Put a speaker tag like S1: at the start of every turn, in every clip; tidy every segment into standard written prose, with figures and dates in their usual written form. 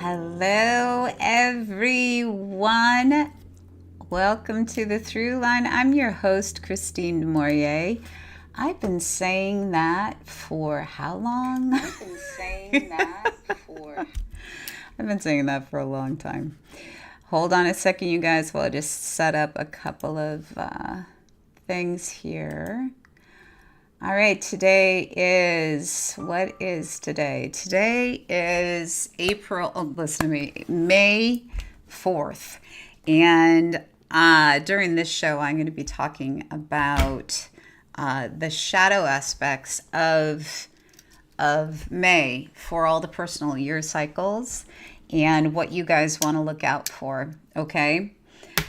S1: Hello, everyone. Welcome to the Thru Line. I'm your host, Christine Mourier. I've been saying that for how long? I've been saying that for a long time. Hold on a second, you guys, while I just set up a couple of things here. All right, today is, what is today? Today is May 4th. And during this show, I'm going to be talking about the shadow aspects of May for all the personal year cycles and what you guys want to look out for, okay?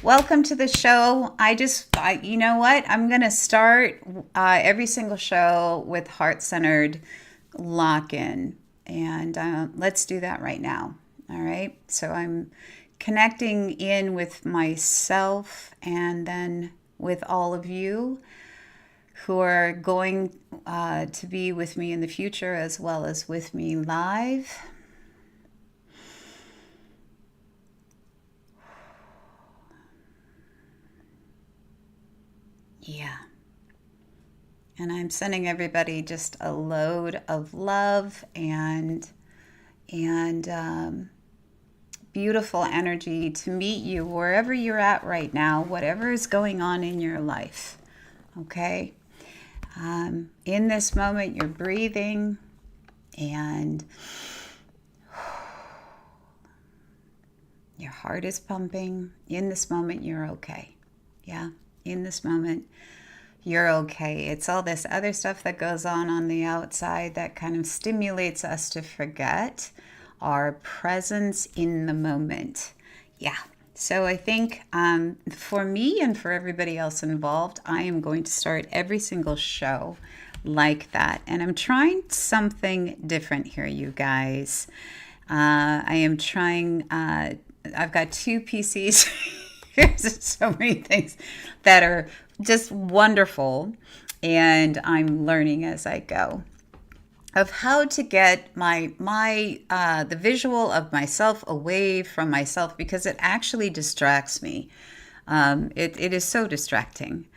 S1: Welcome to the show. You know what? I'm going to start every single show with heart-centered lock-in. And let's do that right now. All right. So I'm connecting in with myself and then with all of you who are going to be with me in the future as well as with me live. Yeah. And I'm sending everybody just a load of love and beautiful energy to meet you wherever you're at right now, whatever is going on in your life. Okay? In this moment, you're breathing and your heart is pumping. In this moment, you're okay. Yeah? In this moment, you're okay. It's all this other stuff that goes on the outside that kind of stimulates us to forget our presence in the moment. Yeah. So I think for me and for everybody else involved, I am going to start every single show like that. And I'm trying something different here, you guys. I am trying, I've got two PCs. There's so many things that are just wonderful, and I'm learning as I go of how to get the visual of myself away from myself, because it actually distracts me. It is so distracting.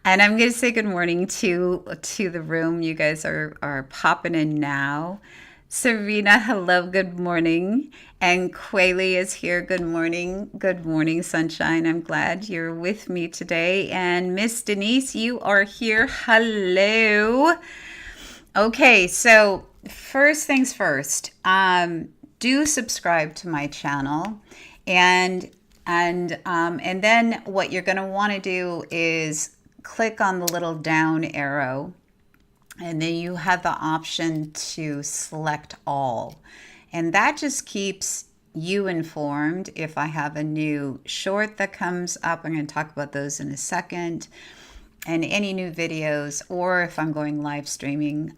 S1: And I'm going to say good morning to the room. You guys are popping in now. Serena, hello, good morning. And Quayle is here. Good morning. Good morning, sunshine. I'm glad you're with me today. And Miss Denise, you are here. Hello. Okay, so first things first, do subscribe to my channel. And then what you're going to want to do is click on the little down arrow. And then you have the option to select all. And that just keeps you informed if I have a new short that comes up. I'm going to talk about those in a second. And any new videos, or if I'm going live streaming,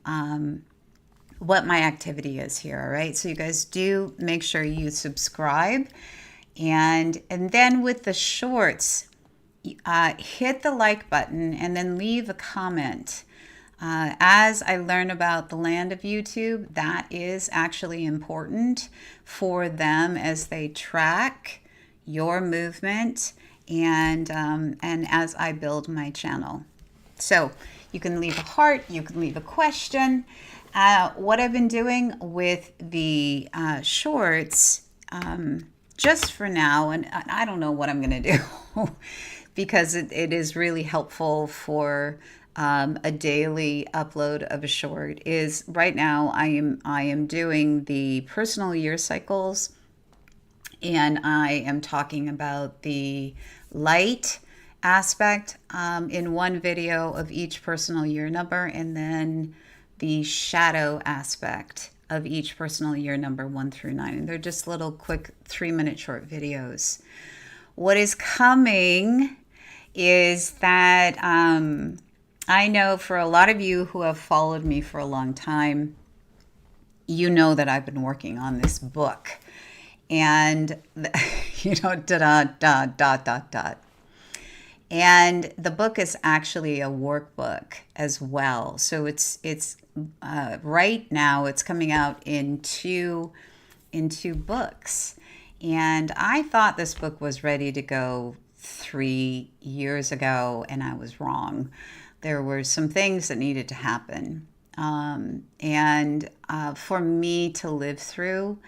S1: what my activity is here. All right. So you guys do make sure you subscribe. And then with the shorts, hit the like button and then leave a comment. As I learn about the land of YouTube, that is actually important for them as they track your movement and as I build my channel. So you can leave a heart, you can leave a question. What I've been doing with the shorts, just for now, and I don't know what I'm going to do because it is really helpful for a daily upload of a short, is right now I am doing the personal year cycles, and I am talking about the light aspect in one video of each personal year number, and then the shadow aspect of each personal year number 1 through 9. And they're just little quick 3-minute short videos. What is coming is that I know for a lot of you who have followed me for a long time, you know that I've been working on this book. And, And the book is actually a workbook as well. So it's right now it's coming out in two in 2 books. And I thought this book was ready to go 3 years ago, and I was wrong. There were some things that needed to happen. And for me to live through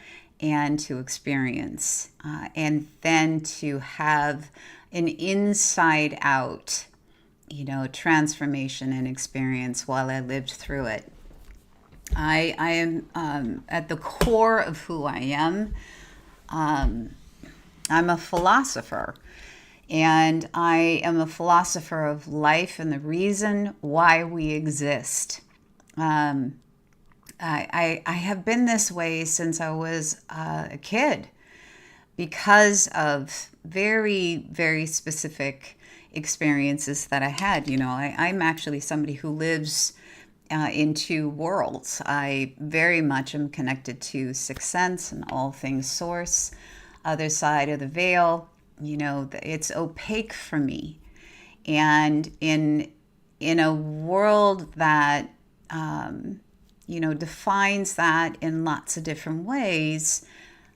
S1: and to experience, and then to have an inside out, transformation and experience while I lived through it. I am at the core of who I am. I'm a philosopher, and I am a philosopher of life and the reason why we exist. I have been this way since I was a kid because of very, very specific experiences that I had. I'm actually somebody who lives in 2 worlds. I very much am connected to Sixth Sense and all things source. Other side of the veil, it's opaque for me. And in a world that defines that in lots of different ways,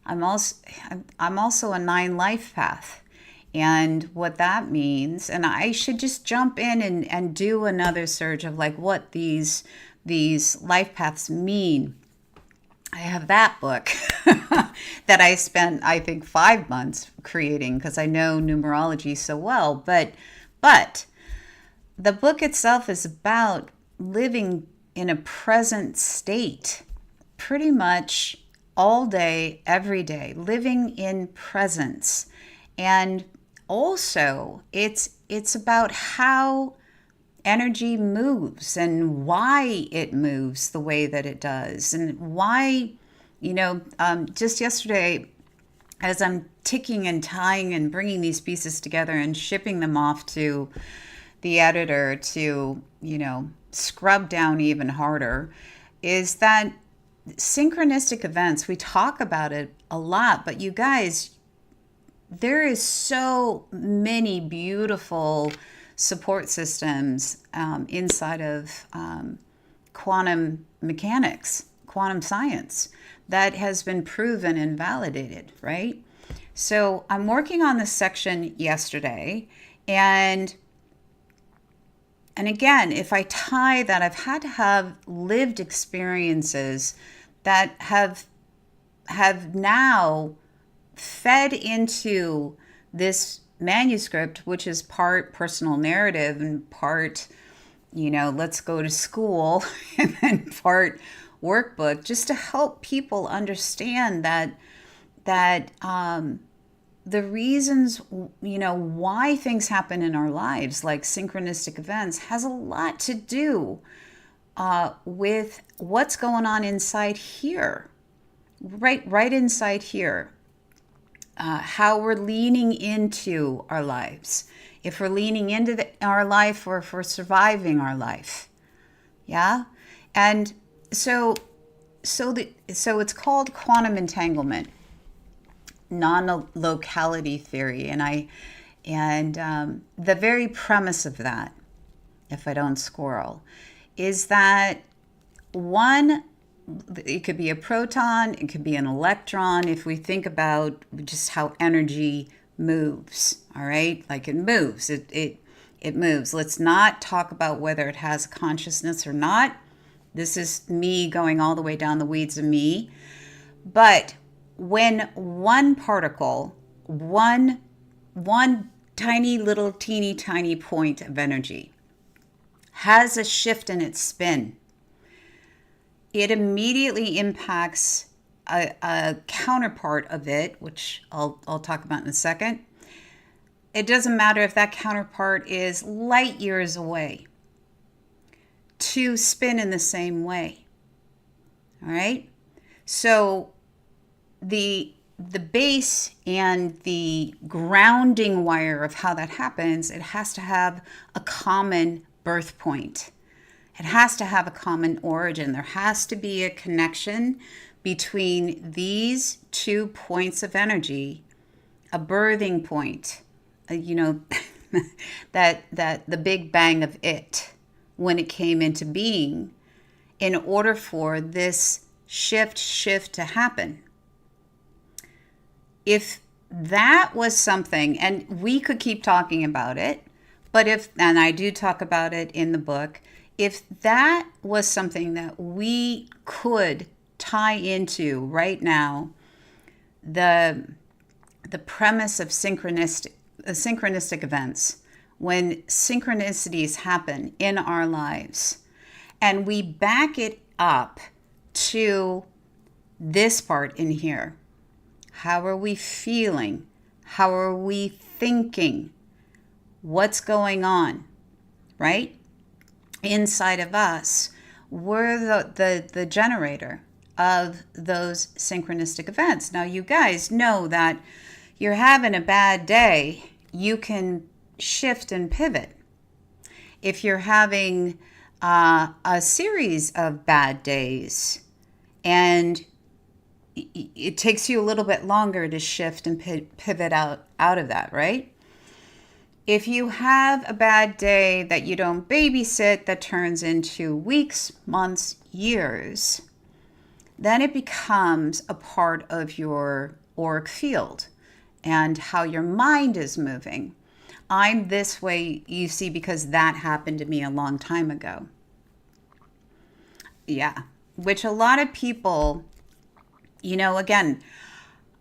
S1: I'm also a 9 life path. And what that means, and I should just jump in and do another surge of like what these life paths mean. I have that book that I spent, I think, 5 months creating because I know numerology so well. But the book itself is about living in a present state pretty much all day, every day, living in presence. And also, it's about how energy moves and why it moves the way that it does, and why, just yesterday, as I'm ticking and tying and bringing these pieces together and shipping them off to the editor to, scrub down even harder, is that synchronistic events, we talk about it a lot, but you guys, there is so many beautiful support systems inside of quantum mechanics, quantum science, that has been proven and validated, right? So I'm working on this section yesterday, and again, if I tie that, I've had to have lived experiences that have now fed into this manuscript, which is part personal narrative and part, let's go to school, and then part workbook, just to help people understand that the reasons, why things happen in our lives, like synchronistic events, has a lot to do with what's going on inside here, right inside here. How we're leaning into our lives, if we're leaning into our life, or if we're surviving our life. Yeah. And so it's called quantum entanglement, non-locality theory. And the very premise of that, if I don't squirrel, is that it could be a proton, it could be an electron, if we think about just how energy moves, all right? Like it moves, it moves. Let's not talk about whether it has consciousness or not. This is me going all the way down the weeds of me. But when one particle, one tiny little teeny tiny point of energy has a shift in its spin, it immediately impacts a counterpart of it, which I'll talk about in a second. It doesn't matter if that counterpart is light years away, to spin in the same way. All right? So the base and the grounding wire of how that happens, it has to have a common birth point. It has to have a common origin. There has to be a connection between these 2 points of energy, a birthing point, that the big bang of it when it came into being, in order for this shift to happen. if that was something, and we could keep talking about it, but and I do talk about it in the book, if that was something that we could tie into right now, the premise of synchronistic events, when synchronicities happen in our lives, and we back it up to this part in here. How are we feeling? How are we thinking? What's going on, right? Inside of us, we're the generator of those synchronistic events. Now, you guys know that you're having a bad day, you can shift and pivot. If you're having a series of bad days and it takes you a little bit longer to shift and pivot out of that, right? If you have a bad day that you don't babysit that turns into weeks, months, years, then it becomes a part of your auric field and how your mind is moving. I'm this way, you see, because that happened to me a long time ago. Yeah, which a lot of people, again,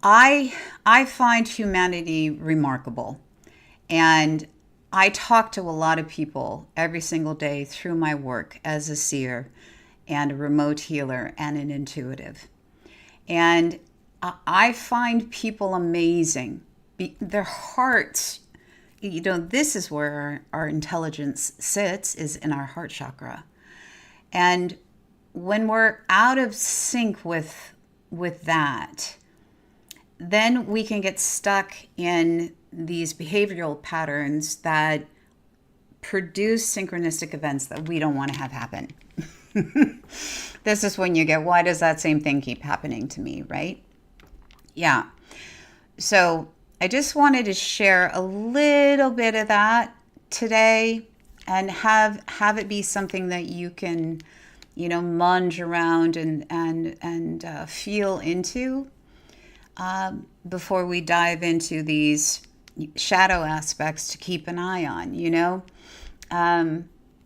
S1: I find humanity remarkable. And I talk to a lot of people every single day through my work as a seer and a remote healer and an intuitive. And I find people amazing. Their hearts, this is where our intelligence sits, is in our heart chakra. And when we're out of sync with that, then we can get stuck in these behavioral patterns that produce synchronistic events that we don't want to have happen. This is when you get, why does that same thing keep happening to me, right? Yeah. So I just wanted to share a little bit of that today and have it be something that you can, munge around and feel into before we dive into these shadow aspects to keep an eye on.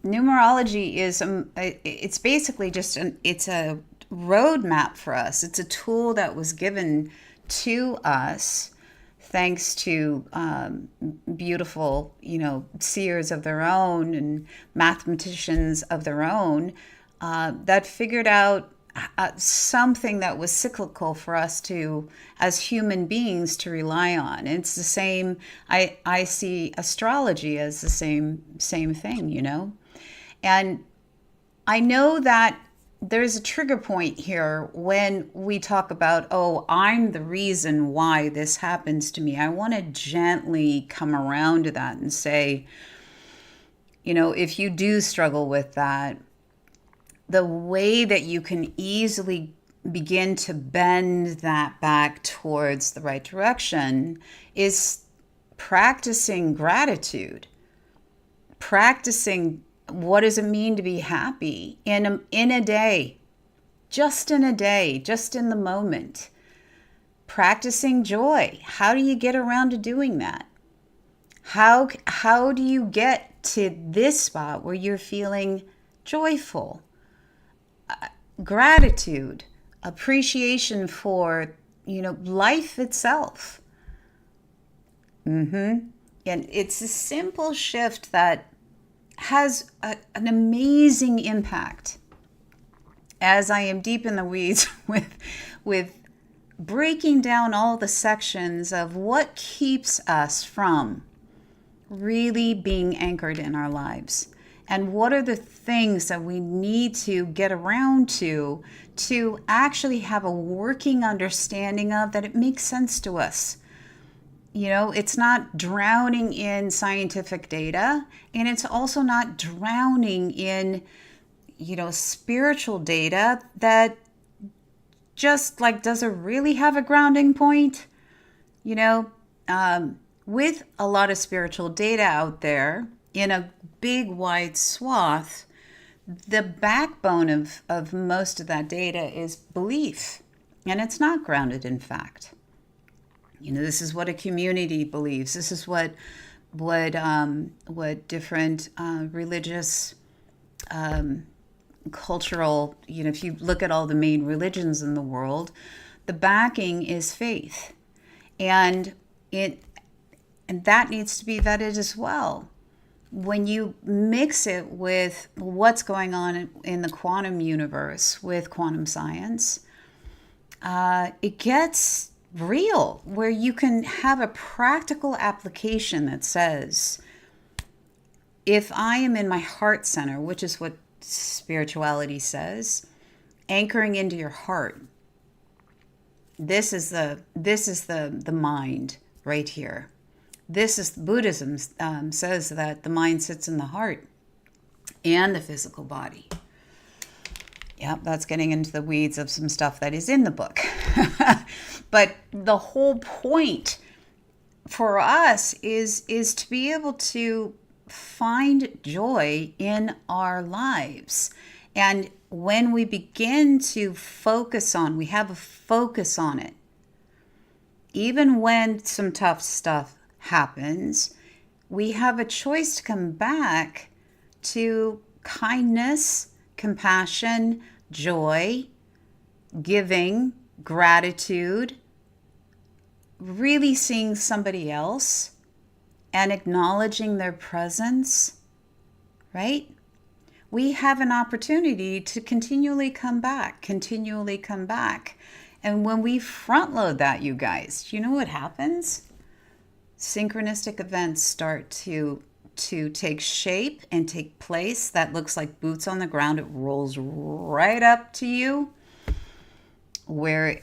S1: Numerology is it's basically just it's a roadmap for us. It's a tool that was given to us thanks to beautiful seers of their own and mathematicians of their own that figured out something that was cyclical for us to, as human beings, to rely on. And it's the same. I see astrology as the same thing, And I know that there's a trigger point here when we talk about, oh, I'm the reason why this happens to me. I want to gently come around to that and say, if you do struggle with that, the way that you can easily begin to bend that back towards the right direction is practicing gratitude, practicing what does it mean to be happy in a day, just in a day, just in the moment, practicing joy. How do you get around to doing that? How do you get to this spot where you're feeling joyful? Gratitude, appreciation for, life itself. And it's a simple shift that has an amazing impact. As I am deep in the weeds with breaking down all the sections of what keeps us from really being anchored in our lives. And what are the things that we need to get around to actually have a working understanding of that it makes sense to us? It's not drowning in scientific data, and it's also not drowning in, spiritual data that just does it really have a grounding point? With a lot of spiritual data out there, in a big wide swath, the backbone of most of that data is belief, and it's not grounded in fact. This is what a community believes. This is what different religious, cultural, if you look at all the main religions in the world, the backing is faith. And that needs to be vetted as well. When you mix it with what's going on in the quantum universe with quantum science, it gets real, where you can have a practical application that says, if I am in my heart center, which is what spirituality says, anchoring into your heart, this is the mind right here. This is Buddhism says that the mind sits in the heart and the physical body. Yep, that's getting into the weeds of some stuff that is in the book. But the whole point for us is to be able to find joy in our lives. And when we begin to focus on, we have a focus on it, even when some tough stuff happens, we have a choice to come back to kindness, compassion, joy, giving, gratitude, really seeing somebody else and acknowledging their presence, right? We have an opportunity to continually come back. And when we front load that, you guys, you know what happens? Synchronistic events start to take shape and take place. That looks like boots on the ground. It rolls right up to you, where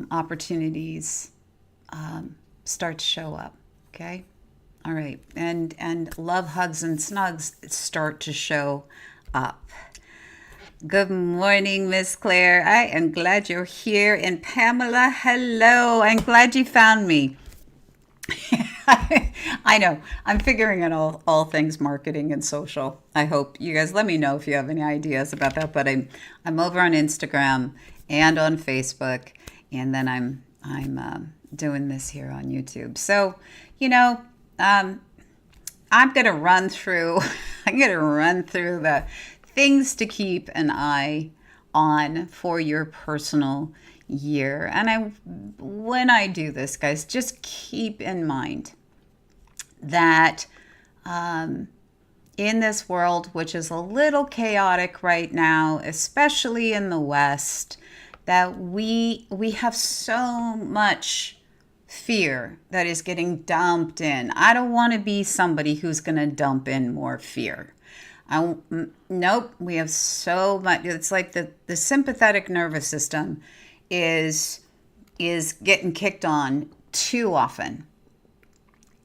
S1: opportunities start to show up. Okay, all right, and love, hugs, and snugs start to show up. Good morning, Miss Claire. I am glad you're here. And Pamela, hello. I'm glad you found me. I know. I'm figuring out all things marketing and social. I hope you guys let me know if you have any ideas about that. But I'm over on Instagram and on Facebook, and then I'm doing this here on YouTube. So I'm gonna run through. I'm gonna run through the things to keep an eye on for your personal year. And when I do this, guys, just keep in mind that in this world, which is a little chaotic right now, especially in the West, that we have so much fear that is getting dumped in. I don't want to be somebody who's going to dump in more fear. Nope, we have so much. It's like the sympathetic nervous system is getting kicked on too often.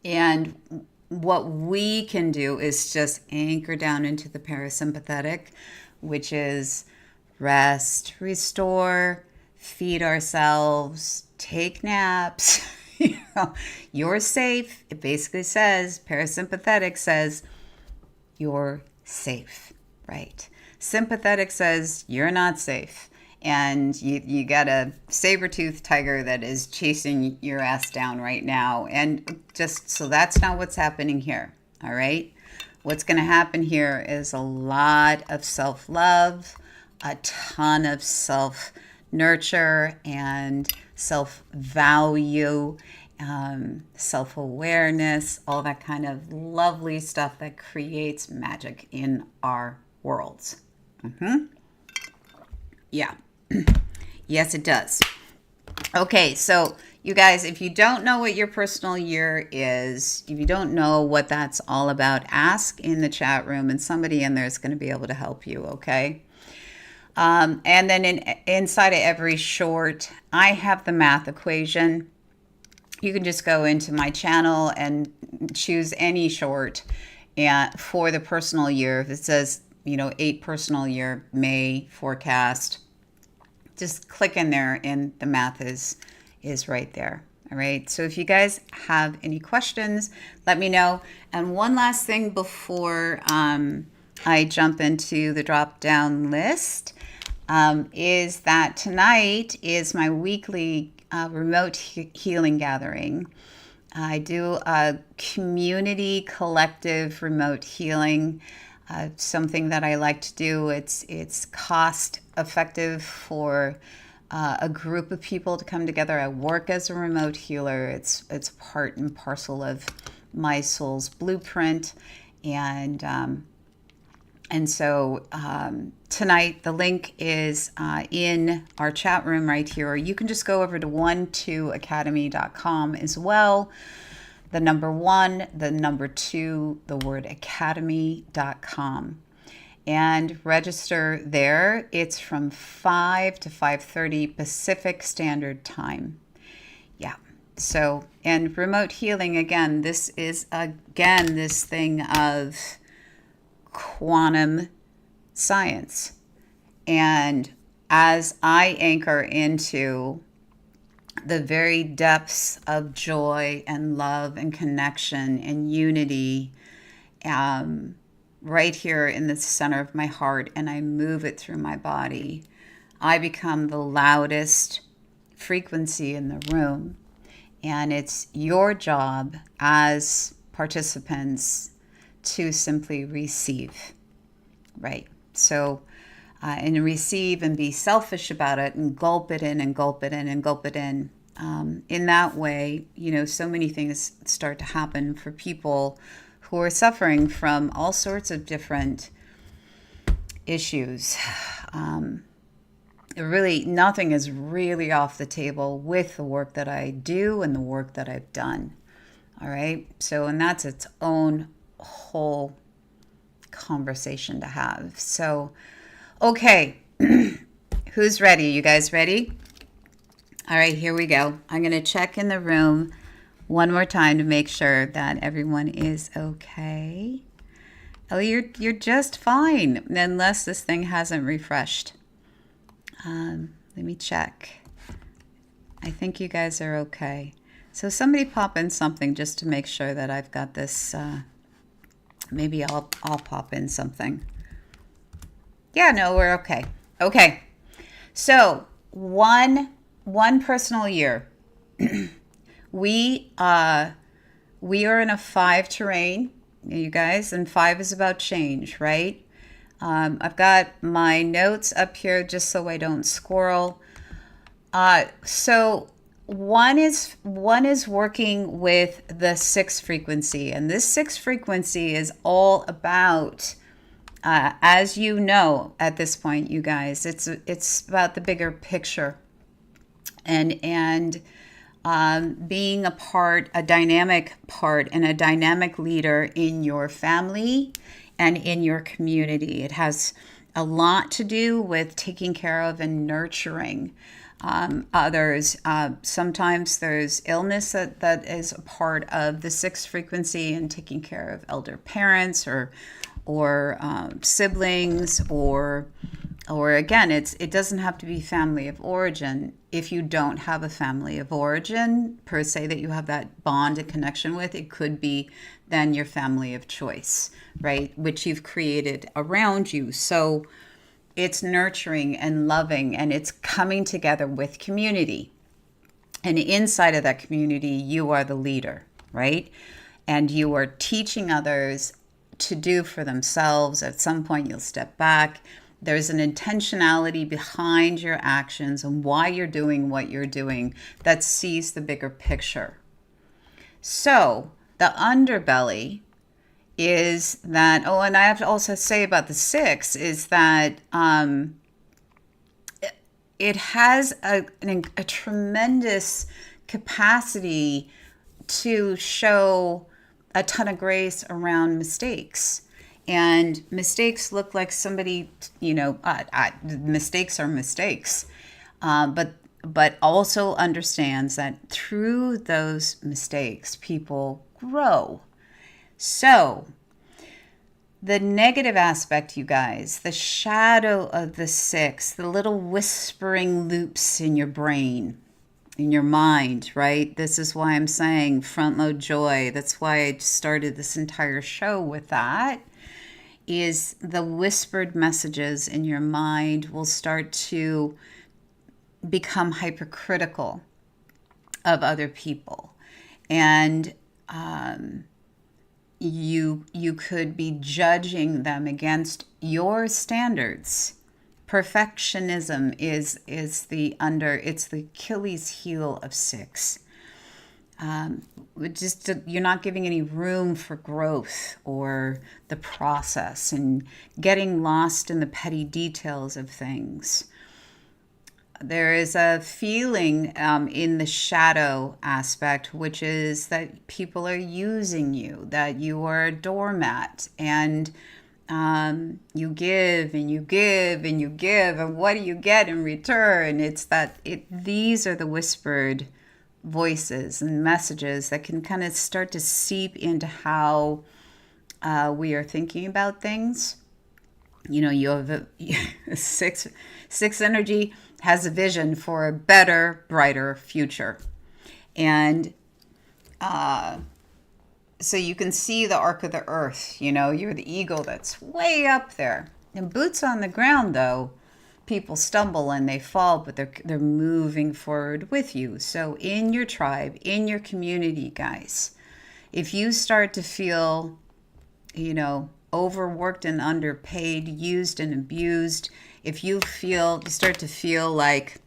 S1: And what we can do is just anchor down into the parasympathetic, which is rest, restore, feed ourselves, take naps. You're safe. It basically says, parasympathetic says, you're safe, right? Sympathetic says, you're not safe. And you got a saber-toothed tiger that is chasing your ass down right now. And just so that's not what's happening here, all right? What's going to happen here is a lot of self-love, a ton of self-nurture and self-value, self-awareness, all that kind of lovely stuff that creates magic in our worlds. Yeah. Yes, it does. Okay, so you guys, if you don't know what your personal year is, if you don't know what that's all about, ask in the chat room and somebody in there is going to be able to help you, okay? And then inside of every short, I have the math equation. You can just go into my channel and choose any short for the personal year. If it says, 8 personal year May forecast, just click in there and the math is right there. All right. So if you guys have any questions, let me know. And one last thing before I jump into the drop down list is that tonight is my weekly remote healing gathering. I do a community collective remote healing, something that I like to do. It's cost effective for a group of people to come together. I work as a remote healer. It's part and parcel of my soul's blueprint, and so tonight the link is in our chat room right here. Or you can just go over to 12academy.com as well. The number 1, the number 2, the word academy.com. And register there. It's from 5 to 5:30 Pacific Standard Time. Yeah. So, and remote healing, again, this is, again, this thing of quantum science. And as I anchor into the very depths of joy and love and connection and unity, right here in the center of my heart, and I move it through my body, I become the loudest frequency in the room. And it's your job as participants to simply receive, right? So, and receive and be selfish about it and gulp it in and gulp it in and gulp it in. In that way, so many things start to happen for people who are suffering from all sorts of different issues. Really, nothing is really off the table with the work that I do and the work that I've done. All right. So, and that's its own whole conversation to have. So, okay. Who's ready? You guys ready? All right, here we go. I'm going to check in the room one more time to make sure that everyone is okay. Oh, you're just fine, unless this thing hasn't refreshed. Let me check. I think you guys are okay. So somebody pop in something just to make sure that I've got this. Maybe I'll pop in something. Yeah, no, we're okay. Okay. So one personal year. We are in a 5 terrain, you guys, and 5 is about change, right? I've got my notes up here just so I don't squirrel. So one is working with the 6 frequency, and this 6 frequency is all about, as you know at this point, you guys, it's about the bigger picture, and being a dynamic part and a dynamic leader in your family and in your community. It has a lot to do with taking care of and nurturing others. Sometimes there's illness that is a part of the 6th frequency, and taking care of elder parents or siblings, or again, it doesn't have to be family of origin. If you don't have a family of origin per se that you have that bond and connection with, it could be then your family of choice, right? Which you've created around you. So it's nurturing and loving, and it's coming together with community. And inside of that community, you are the leader, right? And you are teaching others to do for themselves. At some point, you'll step back. There's an intentionality behind your actions and why you're doing what you're doing that sees the bigger picture. So the underbelly is that, and I have to also say about the 6 is that it has a tremendous capacity to show a ton of grace around mistakes. And mistakes look like somebody, mistakes are mistakes, but also understands that through those mistakes, people grow. So the negative aspect, you guys, the shadow of the 6, the little whispering loops in your brain, in your mind, right? This is why I'm saying front load joy. That's why I started this entire show with that. Is the whispered messages in your mind will start to become hypercritical, of other people. And you could be judging them against your standards. Perfectionism is it's the Achilles heel of 6. You're not giving any room for growth or the process, and getting lost in the petty details of things. There is a feeling in the shadow aspect, which is that people are using you, that you are a doormat, and you give and you give and you give, and what do you get in return? These are the whispered voices and messages that can kind of start to seep into how we are thinking about things. You have a six energy has a vision for a better, brighter future. And so you can see the arc of the earth. You're the eagle that's way up there. And boots on the ground, though, people stumble and they fall, but they're moving forward with you. So in your tribe, in your community, guys, if you start to feel, overworked and underpaid, used and abused, if you start to feel like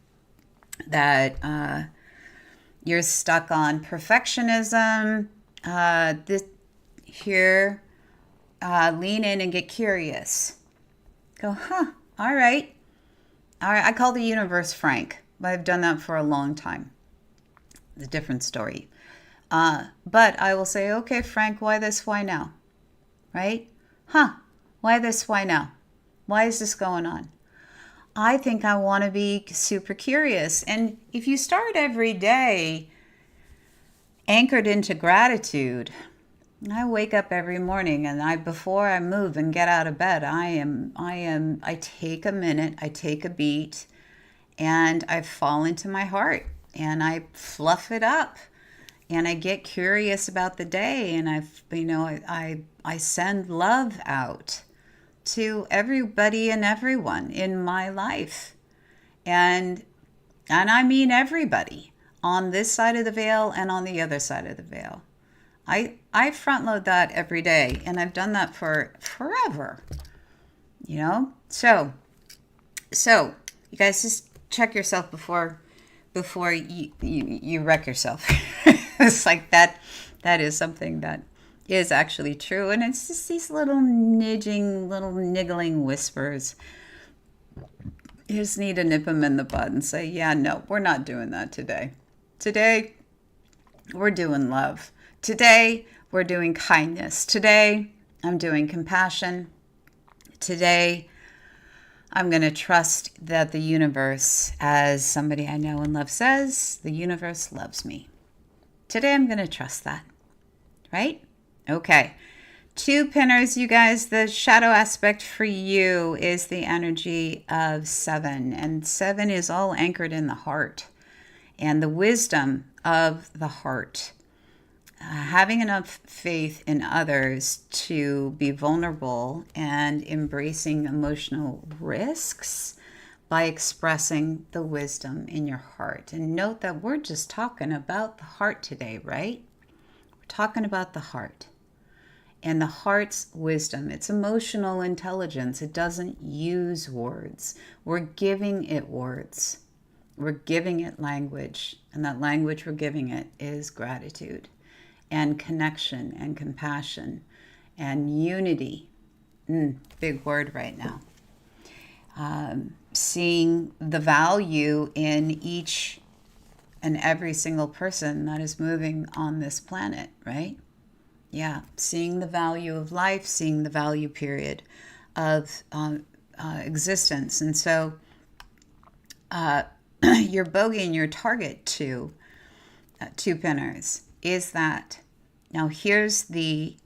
S1: that you're stuck on perfectionism, lean in and get curious. Go, all right. I call the universe Frank. I've done that for a long time. It's a different story. But I will say, okay, Frank, why this? Why now? Right? Why this? Why now? Why is this going on? I think I want to be super curious. And if you start every day anchored into gratitude, I wake up every morning and before I move and get out of bed, I take a minute, I take a beat, and I fall into my heart and I fluff it up and I get curious about the day, and I send love out to everybody and everyone in my life. And I mean everybody on this side of the veil and on the other side of the veil. I front load that every day, and I've done that for forever. So you guys just check yourself before you wreck yourself. It's like that is something that is actually true, and it's just these little niggling whispers. You just need to nip them in the bud and say, yeah, no, we're not doing that today. Today, we're doing love. Today, we're doing kindness. Today, I'm doing compassion. Today, I'm going to trust that the universe, as somebody I know and love says, the universe loves me. Today, I'm going to trust that. Right? Okay. 2 pinners, you guys. The shadow aspect for you is the energy of 7. And 7 is all anchored in the heart and the wisdom of the heart. Having enough faith in others to be vulnerable and embracing emotional risks by expressing the wisdom in your heart. And note that we're just talking about the heart today, right? We're talking about the heart. And the heart's wisdom, it's emotional intelligence. It doesn't use words. We're giving it words. We're giving it language. And that language we're giving it is gratitude and connection and compassion and unity. Big word right now. Seeing the value in each and every single person that is moving on this planet, right? Yeah, seeing the value of life, seeing the value period of existence. And so your bogey and your target two pinners is that. Now here's the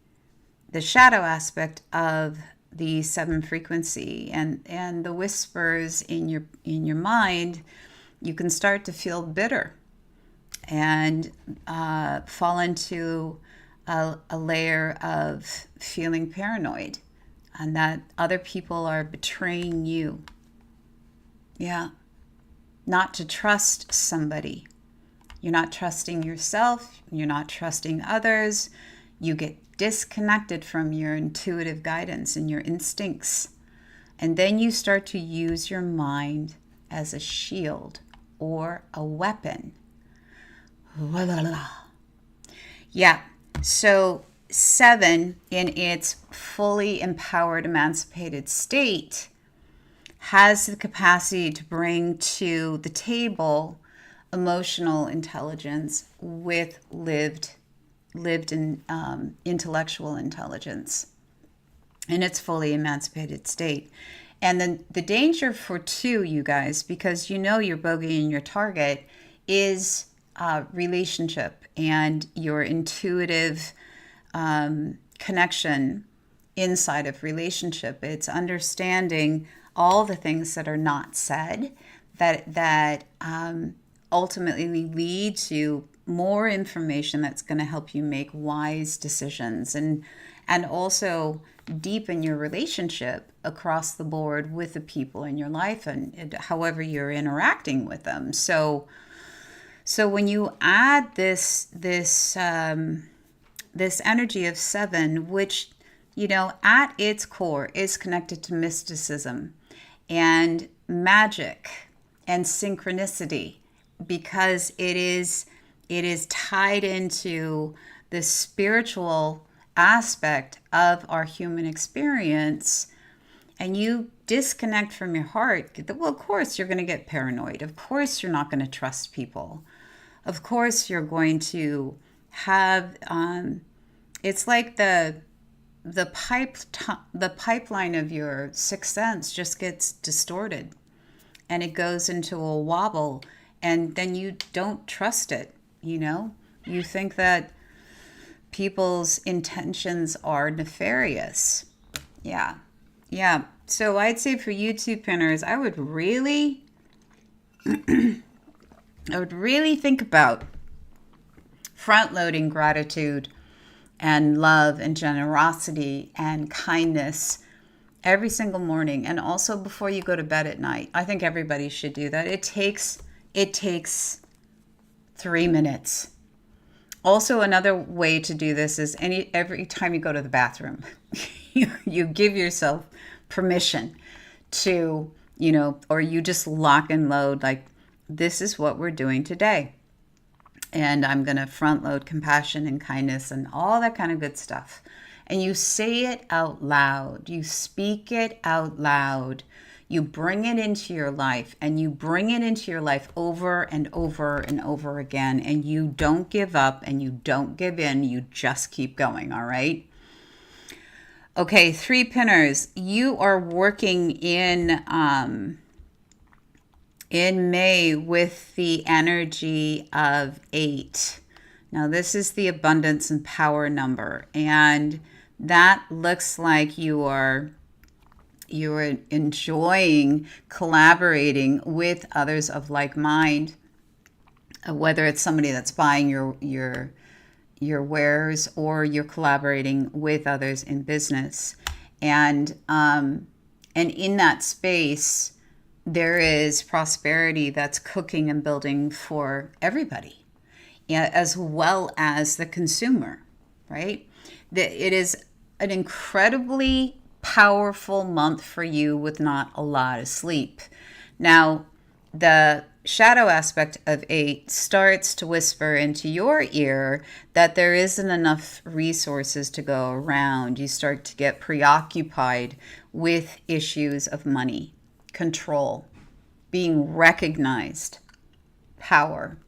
S1: shadow aspect of the 7 frequency and the whispers in your mind. You can start to feel bitter and fall into a layer of feeling paranoid and that other people are betraying you. Yeah. Not to trust somebody You're not trusting yourself. You're not trusting others. You get disconnected from your intuitive guidance and your instincts. And then you start to use your mind as a shield or a weapon. Yeah. So 7, in its fully empowered, emancipated state, has the capacity to bring to the table emotional intelligence with lived in intellectual intelligence in its fully emancipated state. And then the danger for 2, you guys, because your bogey and your target is relationship and your intuitive connection inside of relationship. It's understanding all the things that are not said that ultimately lead to more information that's going to help you make wise decisions and also deepen your relationship across the board with the people in your life and however you're interacting with them. So when you add this energy of 7, which at its core is connected to mysticism and magic and synchronicity, because it is tied into the spiritual aspect of our human experience, and you disconnect from your heart, well, of course you're going to get paranoid. Of course you're not going to trust people. Of course you're going to have it's like the pipeline of your sixth sense just gets distorted and it goes into a wobble, and then you don't trust it. You think that people's intentions are nefarious. Yeah. So I'd say for you 2 pinners, I would really think about front-loading gratitude and love and generosity and kindness every single morning, and also before you go to bed at night. I think everybody should do that. It takes 3 minutes. Also, another way to do this is every time you go to the bathroom, you give yourself permission to, or you just lock and load, like, this is what we're doing today. And I'm going to front load compassion and kindness and all that kind of good stuff. And you say it out loud. You speak it out loud. You bring it into your life, and you bring it into your life over and over and over again. And you don't give up and you don't give in. You just keep going. All right. Okay. 3 pinners. You are working in May with the energy of 8. Now, this is the abundance and power number, and that looks like you are enjoying collaborating with others of like mind, whether it's somebody that's buying your wares or you're collaborating with others in business, and in that space, there is prosperity that's cooking and building for everybody, as well as the consumer, right? It is an incredibly powerful month for you with not a lot of sleep. Now, the shadow aspect of 8 starts to whisper into your ear that there isn't enough resources to go around. You start to get preoccupied with issues of money, control, being recognized, power.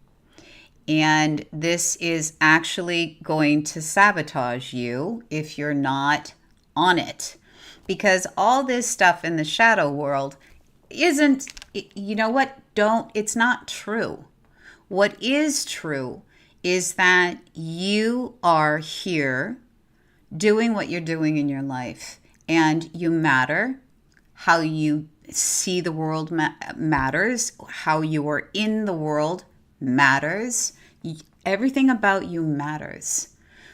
S1: And this is actually going to sabotage you if you're not on it. Because all this stuff in the shadow world isn't, it's not true. What is true is that you are here doing what you're doing in your life, and you matter. How you see the world matters. How you are in the world matters. Everything about you matters.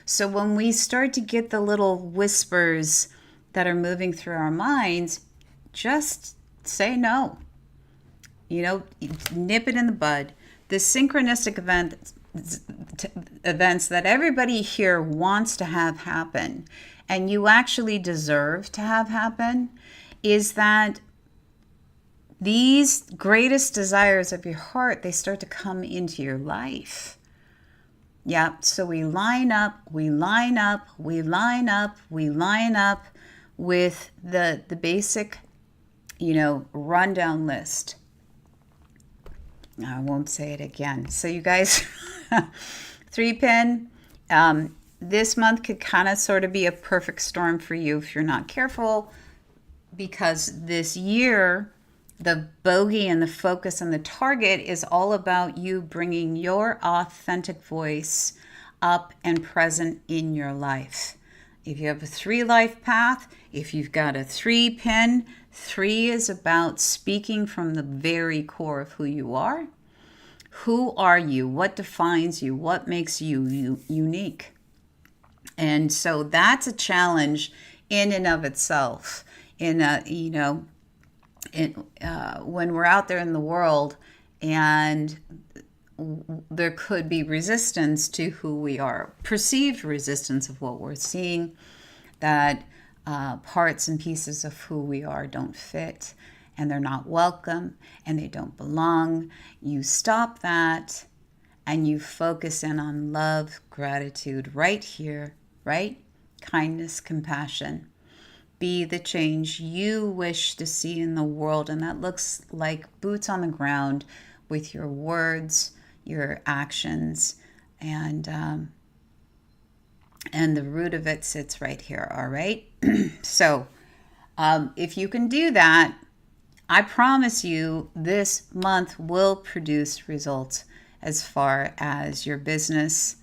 S1: So when we start to get the little whispers that are moving through our minds, just say no. Nip it in the bud. the synchronistic events that everybody here wants to have happen, and you actually deserve to have happen, is that these greatest desires of your heart, they start to come into your life. Yeah, so we line up with the basic, rundown list. I won't say it again. So you guys, 3-pin, this month could kind of sort of be a perfect storm for you if you're not careful, because this year, the bogey and the focus and the target is all about you bringing your authentic voice up and present in your life. If you have a 3 life path, if you've got a 3-pin, 3 is about speaking from the very core of who you are. Who are you? What defines you? What makes you unique? And so that's a challenge in and of itself. When we're out there in the world, and there could be resistance to who we are, perceived resistance of what we're seeing, that parts and pieces of who we are don't fit, and they're not welcome, and they don't belong. You stop that, and you focus in on love, gratitude, right here, right? Kindness, compassion. Be the change you wish to see in the world, and that looks like boots on the ground with your words, your actions, and the root of it sits right here. All right. So if you can do that, I promise you this month will produce results as far as your business,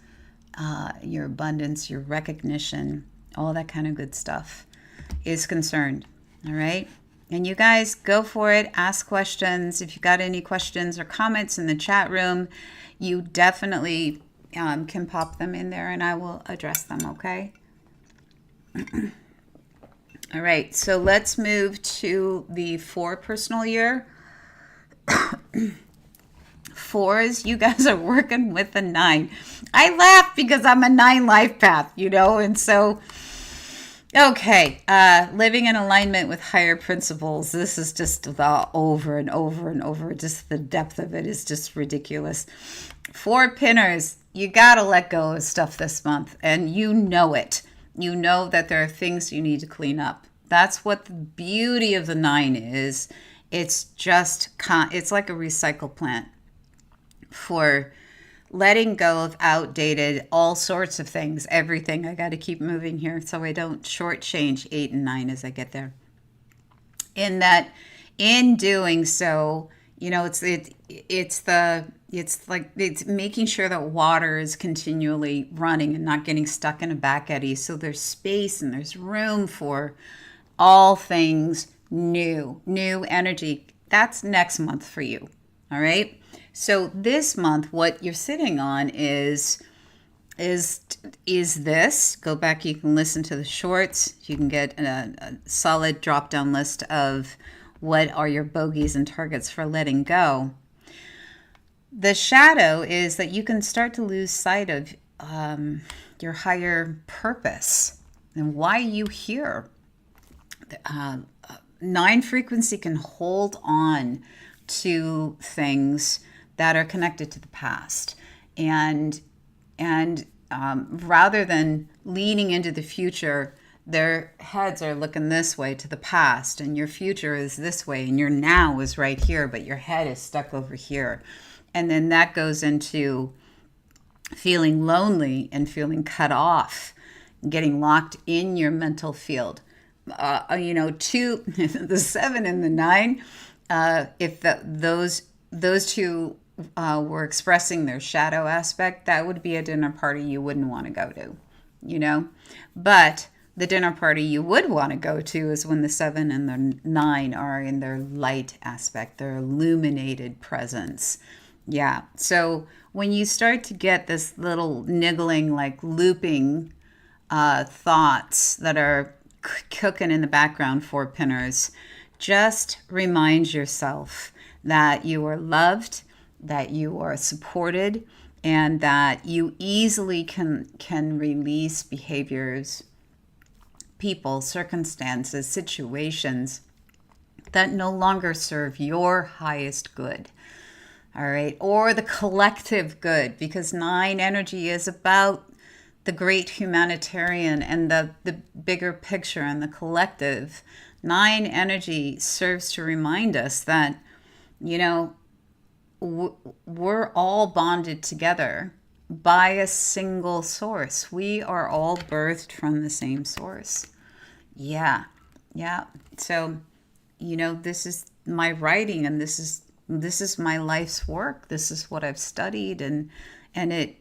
S1: your abundance, your recognition, all that kind of good stuff is concerned. All right. And you guys go for it. Ask questions. If you've got any questions or comments in the chat room, you definitely can pop them in there and I will address them. Okay. All right. So let's move to the 4 personal year. 4s, you guys are working with a 9. I laugh because I'm a 9 life path, and so, okay, living in alignment with higher principles. This is just the over and over and over. Just the depth of it is just ridiculous. 4-pinners, you got to let go of stuff this month, and you know it. You know that there are things you need to clean up. That's what the beauty of the 9 is. It's just, it's like a recycle plant for letting go of outdated, all sorts of things, everything. I got to keep moving here so I don't shortchange 8 and 9 as I get there. In doing so, it's making sure that water is continually running and not getting stuck in a back eddy. So there's space and there's room for all things new energy. That's next month for you. All right. So this month, what you're sitting on is this. Go back. You can listen to the shorts. You can get a solid drop-down list of what are your bogeys and targets for letting go. The shadow is that you can start to lose sight of your higher purpose and why you here. 9 frequency can hold on to things that are connected to the past, and rather than leaning into the future, their heads are looking this way to the past, and your future is this way, and your now is right here, but your head is stuck over here. And then that goes into feeling lonely and feeling cut off, getting locked in your mental field. The 7 and the 9, if those two were expressing their shadow aspect, that would be a dinner party you wouldn't want to go to, But the dinner party you would want to go to is when the 7 and the 9 are in their light aspect, their illuminated presence. Yeah. So when you start to get this little niggling, like looping thoughts that are cooking in the background, 4-pinners, just remind yourself that you are loved, that you are supported, and that you easily can release behaviors, people, circumstances, situations that no longer serve your highest good. All right, or the collective good, because 9 energy is about the great humanitarian and the bigger picture and the collective. 9 energy serves to remind us that, you know, we're all bonded together by a single source. We are all birthed from the same source. Yeah, yeah. So, you know, this is my writing, and this is my life's work. This is what I've studied, and it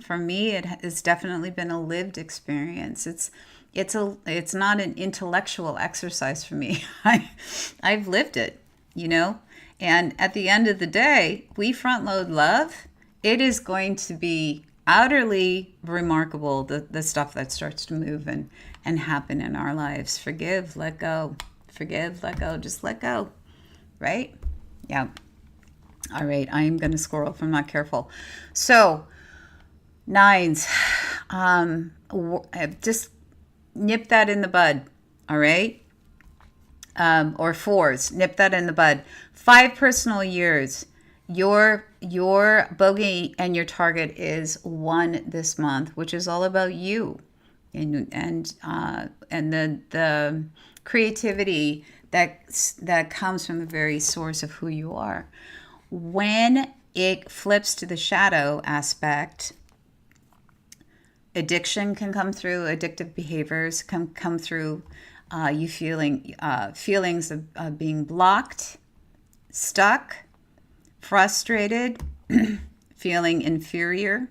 S1: for me it has definitely been a lived experience. It's not an intellectual exercise for me. I've lived it, you know. And at the end of the day, we front load love. It is going to be utterly remarkable, the stuff that starts to move and happen in our lives. Forgive, let go. Forgive, let go. Just let go. Right? Yeah. All right. I am going to scroll if I'm not careful. So, 9s. Just nip that in the bud. All right? Or 4s. Nip that in the bud. 5 personal years. Your bogey and your target is 1 this month, which is all about you, and the creativity that comes from the very source of who you are. When it flips to the shadow aspect, addiction can come through, addictive behaviors can come through, you feelings of being blocked, stuck, frustrated, feeling inferior,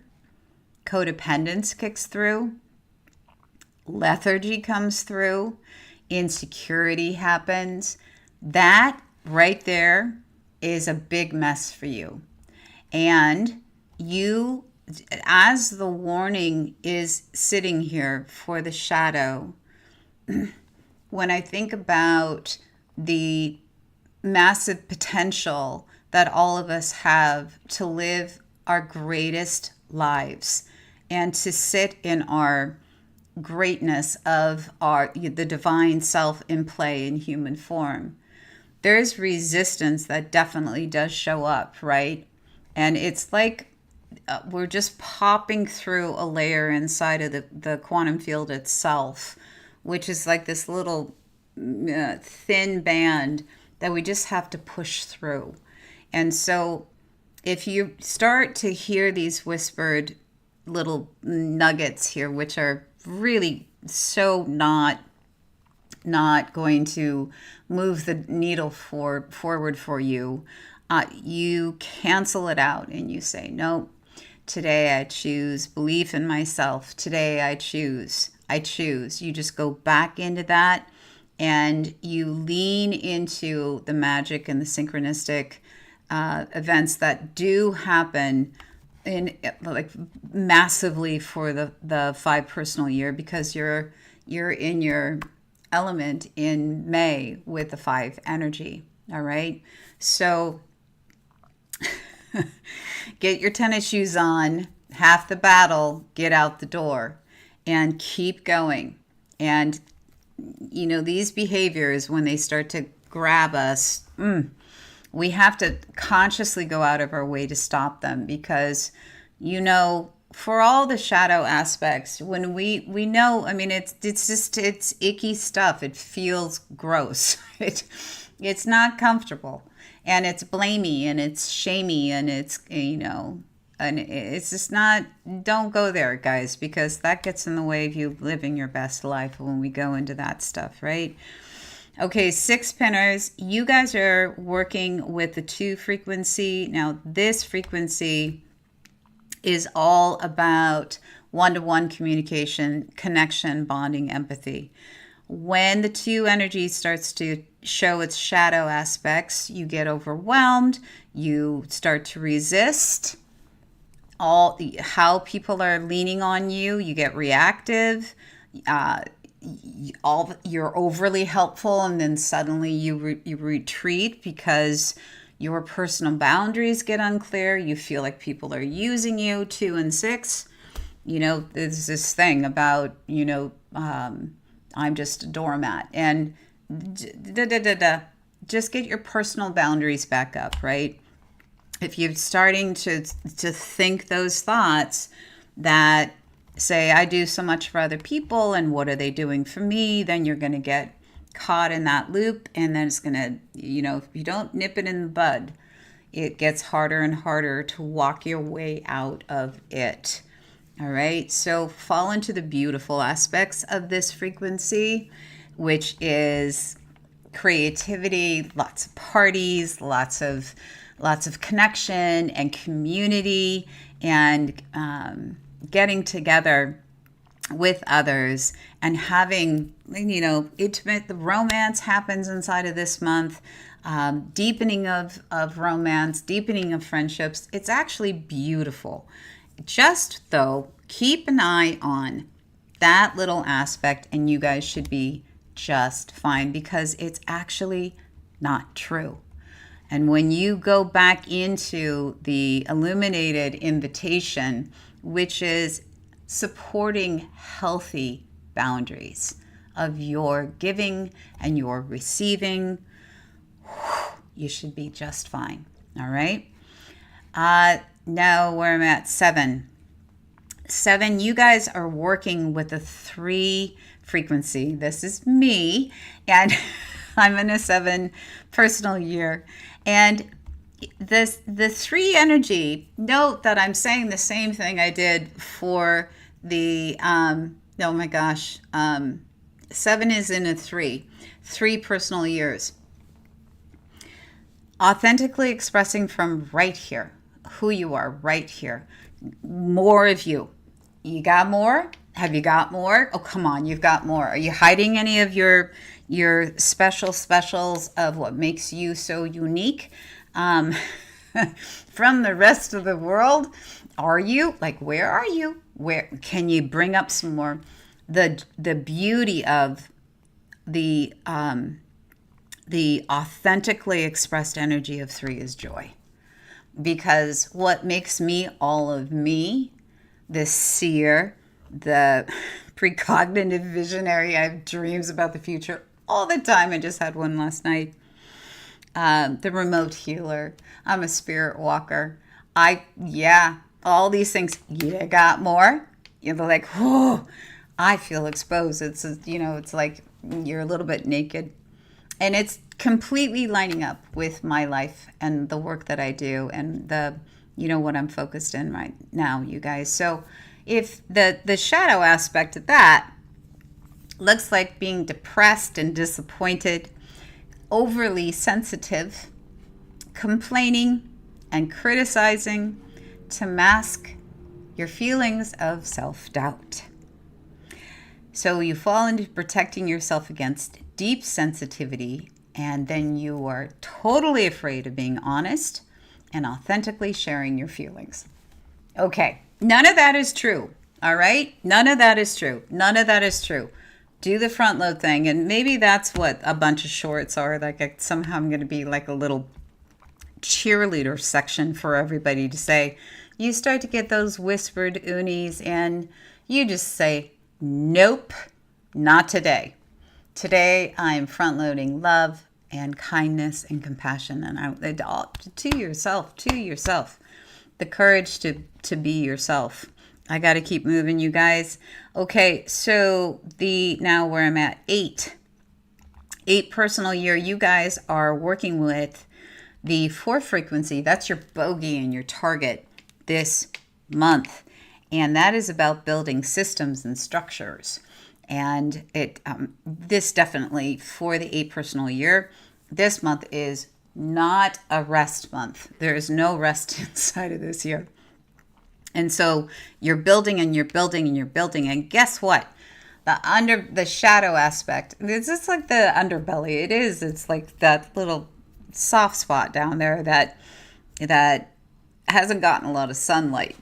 S1: codependence kicks through, lethargy comes through, insecurity happens. That right there is a big mess for you. And you, as the warning is sitting here for the shadow, when I think about the massive potential that all of us have to live our greatest lives and to sit in our greatness of the divine self in play in human form, there's resistance that definitely does show up, right? And it's like we're just popping through a layer inside of the quantum field itself, which is like this little thin band that we just have to push through. And so if you start to hear these whispered little nuggets here, which are really so not going to move the needle forward for you, you cancel it out and you say, no, today I choose belief in myself. Today I choose. You just go back into that and you lean into the magic and the synchronistic events that do happen in like massively for the 5 personal year, because you're in your element in May with the 5 energy. All right. So get your tennis shoes on, half the battle, get out the door and keep going. And you know, these behaviors, when they start to grab us, we have to consciously go out of our way to stop them, because, you know, for all the shadow aspects, when we know, I mean, it's icky stuff. It feels gross. It's not comfortable, and it's blamey, and it's shamey, and it's, you know, and it's just not, don't go there, guys, because that gets in the way of you living your best life when we go into that stuff, right? Okay, 6 pinners, you guys are working with the 2 frequency. Now, this frequency is all about one-to-one communication, connection, bonding, empathy. When the 2 energy starts to show its shadow aspects, you get overwhelmed, you start to resist how people are leaning on you, you get reactive, you're overly helpful, and then suddenly you retreat because your personal boundaries get unclear, you feel like people are using you. 2 and 6, there's this thing about, I'm just a doormat. And just get your personal boundaries back up, right? If you're starting to think those thoughts that say, I do so much for other people and what are they doing for me, then you're going to get caught in that loop. And then it's going to, if you don't nip it in the bud, it gets harder and harder to walk your way out of it. All right. So fall into the beautiful aspects of this frequency, which is creativity, lots of parties, lots of connection and community, and getting together with others and having, intimate. The romance happens inside of this month. Deepening of romance, deepening of friendships. It's actually beautiful. Just though, keep an eye on that little aspect and you guys should be just fine, because it's actually not true. And when you go back into the illuminated invitation, which is supporting healthy boundaries of your giving and your receiving, you should be just fine. All right. Now where I'm at 7. 7, you guys are working with a 3 frequency. This is me, and I'm in a 7 personal year. And the 3 energy, note that I'm saying the same thing I did for the, 7 is in a 3 personal years. Authentically expressing from right here, who you are right here. More of you. You got more? Have you got more? Oh, come on, you've got more. Are you hiding any of your specials of what makes you so unique from the rest of the world? Are you? Like, where are you? Where can you bring up some more? The beauty of the authentically expressed energy of 3 is joy. Because what makes me all of me, this seer, the precognitive visionary, I have dreams about the future all the time. I just had one last night. The remote healer. I'm a spirit walker. All these things. You got more? You're like, whoa, I feel exposed. It's like you're a little bit naked. And it's completely lining up with my life and the work that I do and what I'm focused in right now, you guys. So if the shadow aspect of that looks like being depressed and disappointed, overly sensitive, complaining and criticizing to mask your feelings of self-doubt. So you fall into protecting yourself against deep sensitivity, and then you are totally afraid of being honest and authentically sharing your feelings. Okay, none of that is true, all right? None of that is true. None of that is true. Do the front load thing, and maybe that's what a bunch of shorts are. Like somehow I'm going to be like a little cheerleader section for everybody to say, you start to get those whispered unis, and you just say, nope, not today. Today, I'm front-loading love and kindness and compassion, and to yourself, the courage to be yourself. I got to keep moving, you guys. Okay, so now where I'm at, 8 personal year, you guys are working with the 4 frequency. That's your bogey and your target this month, and that is about building systems and structures. And this definitely, for the 8 personal year, this month is not a rest month. There is no rest inside of this year. And so you're building and you're building and you're building. And guess what? The shadow aspect, it's just like the underbelly. It's like that little soft spot down there that hasn't gotten a lot of sunlight.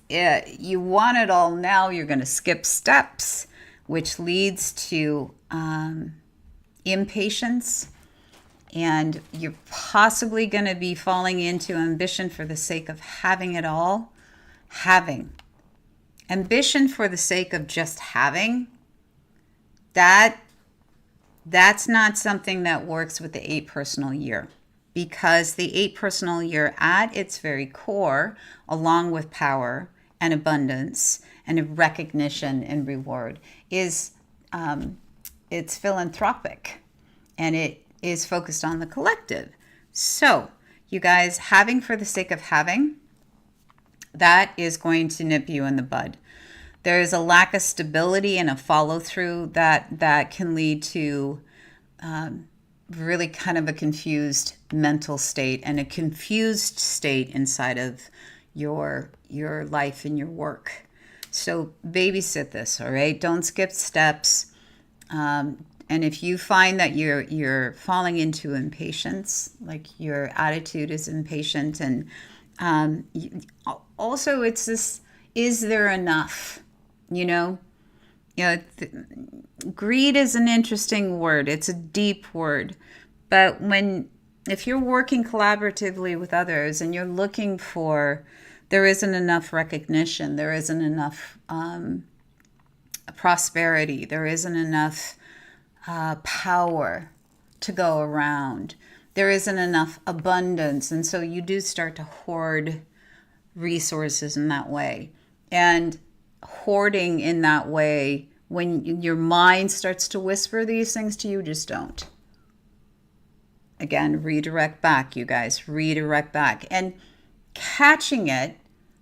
S1: You want it all now. You're going to skip steps, which leads to impatience And you're possibly going to be falling into ambition for the sake of having it all. Having. Ambition for the sake of just having, that's not something that works with the 8 personal year, because the 8 personal year at its very core, along with power and abundance and recognition and reward, is it's philanthropic, and it is focused on the collective. So, you guys, having for the sake of having, that is going to nip you in the bud. There is a lack of stability and a follow through that can lead to really kind of a confused mental state and a confused state inside of your life and your work. So babysit this, all right? Don't skip steps. And if you find that you're falling into impatience, like your attitude is impatient, and also it's this: is there enough? Greed is an interesting word. It's a deep word, but if you're working collaboratively with others and you're looking for, there isn't enough recognition, there isn't enough prosperity, there isn't enough power to go around, there isn't enough abundance, and so you do start to hoard resources in that way. And hoarding in that way, when your mind starts to whisper these things to you, just don't. Again, redirect back, you guys, redirect back. And catching it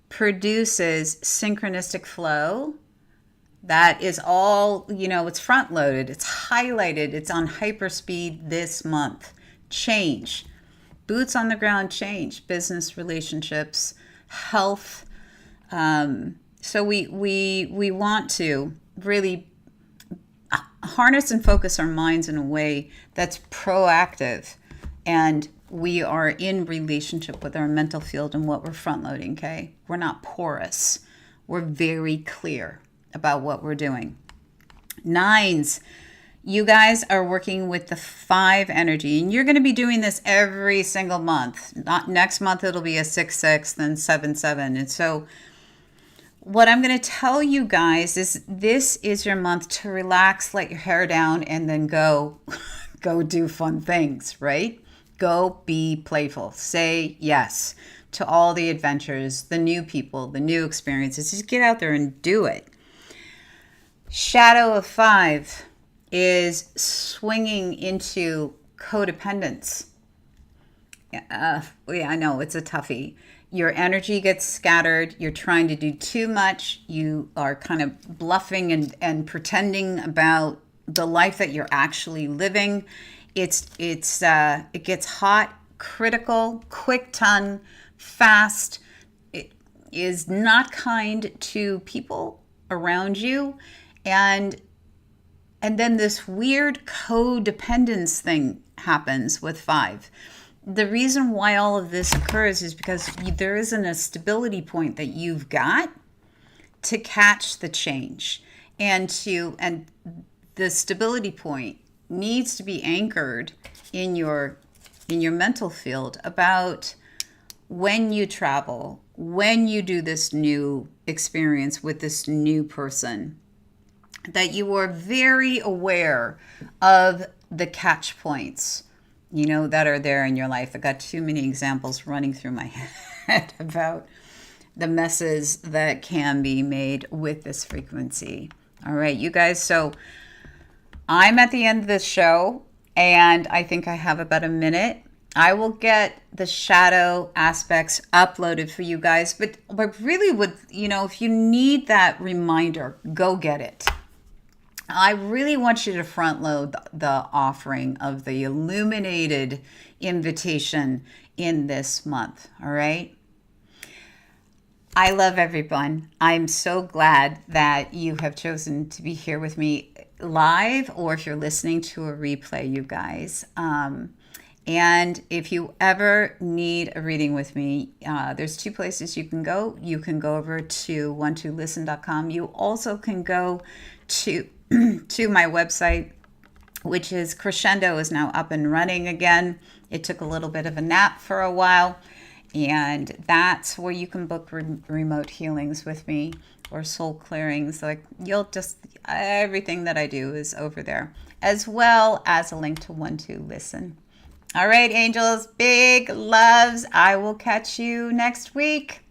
S1: produces synchronistic flow. That is all, it's front loaded, it's highlighted, it's on hyperspeed this month. Change, boots on the ground change, business, relationships, health. So we want to really harness and focus our minds in a way that's proactive, and we are in relationship with our mental field and what we're front loading, okay? We're not porous. We're very clear about what we're doing. 9s, you guys are working with the 5 energy, and you're going to be doing this every single month. Not next month, it'll be a 6-6, then 7-7. And so what I'm going to tell you guys is this is your month to relax, let your hair down, and then go do fun things, right? Go be playful. Say yes to all the adventures, the new people, the new experiences. Just get out there and do it. Shadow of 5 is swinging into codependence. Yeah, I know, it's a toughie. Your energy gets scattered. You're trying to do too much. You are kind of bluffing and pretending about the life that you're actually living. It gets hot, critical, quick tongue, fast. It is not kind to people around you, and then this weird codependence thing happens with 5. The reason why all of this occurs is because there isn't a stability point that you've got to catch the change, and the stability point needs to be anchored in your mental field about when you travel, when you do this new experience with this new person, that you are very aware of the catch points, that are there in your life. I got too many examples running through my head about the messes that can be made with this frequency. All right, you guys. So I'm at the end of this show, and I think I have about a minute. I will get the shadow aspects uploaded for you guys, but really would, if you need that reminder, go get it. I really want you to front load the offering of the illuminated invitation in this month. All right. I love everyone. I'm so glad that you have chosen to be here with me live, or if you're listening to a replay, you guys. And if you ever need a reading with me, there's 2 places you can go. You can go over to 12listen.com. You also can go to my website, which is Crescendo, is now up and running again. It took a little bit of a nap for a while, and that's where you can book remote healings with me or soul clearings. Like, you'll just, everything that I do is over there, as well as a link to 1-2-Listen. All right, angels, big loves. I will catch you next week.